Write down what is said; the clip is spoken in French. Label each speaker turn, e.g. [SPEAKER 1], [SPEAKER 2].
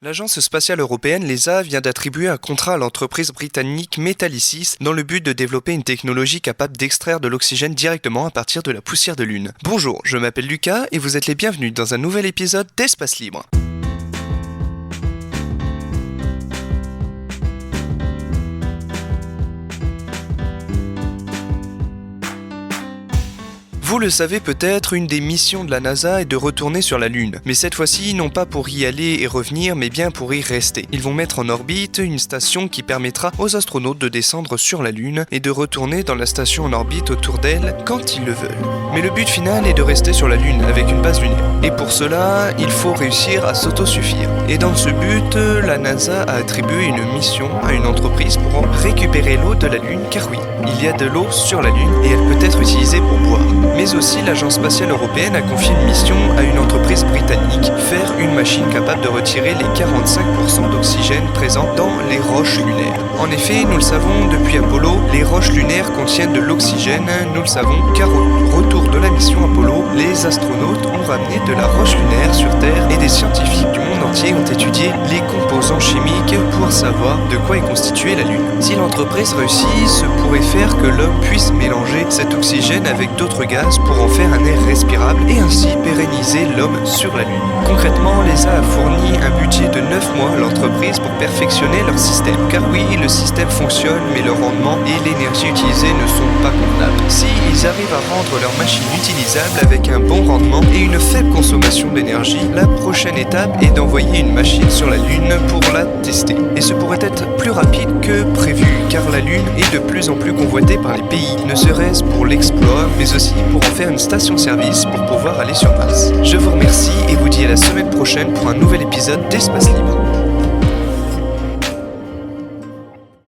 [SPEAKER 1] L'Agence spatiale européenne, l'ESA, vient d'attribuer un contrat à l'entreprise britannique Metallicis dans le but de développer une technologie capable d'extraire de l'oxygène directement à partir de la poussière de Lune. Bonjour, je m'appelle Lucas et vous êtes les bienvenus dans un nouvel épisode d'Espace Libre. Vous le savez peut-être, une des missions de la NASA est de retourner sur la Lune. Mais cette fois-ci, non pas pour y aller et revenir, mais bien pour y rester. Ils vont mettre en orbite une station qui permettra aux astronautes de descendre sur la Lune et de retourner dans la station en orbite autour d'elle quand ils le veulent. Mais le but final est de rester sur la Lune avec une base lunaire. Et pour cela, il faut réussir à s'autosuffire. Et dans ce but, la NASA a attribué une mission à une entreprise pour en récupérer l'eau de la Lune, car oui, il y a de l'eau sur la Lune et elle peut être utilisée pour boire. Mais aussi, l'Agence spatiale européenne a confié une mission à une entreprise britannique, faire une machine capable de retirer les 45% d'oxygène présents dans les roches lunaires. En effet, nous le savons depuis Apollo, les roches lunaires contiennent de l'oxygène, nous le savons car au retour de la mission Apollo, les astronautes ont ramené de la roche lunaire sur Terre et des scientifiques du monde entier ont étudié les composants chimiques pour savoir de quoi est constituée la Lune. Si l'entreprise réussit, ce pourrait faire que l'homme puisse mélanger cet oxygène avec d'autres gaz pour en faire un air respirable et ainsi pérenniser l'homme sur la Lune. Concrètement, l'ESA a fourni un budget de 9 mois à l'entreprise pour perfectionner leur système. Car oui, le système fonctionne, mais le rendement et l'énergie utilisée ne sont pas convenables. Si ils arrivent à rendre leur machine utilisable avec un bon rendement et une faible consommation d'énergie, la prochaine étape est d'envoyer une machine sur la Lune pour la tester. Et ce pourrait être plus rapide que prévu, car la Lune est de plus en plus convoitée par les pays, ne serait-ce pour l'exploit, mais aussi pour en faire une station-service pour pouvoir aller sur Mars. Je vous remercie et vous dis à la semaine prochaine pour un nouvel épisode d'Espace Libre.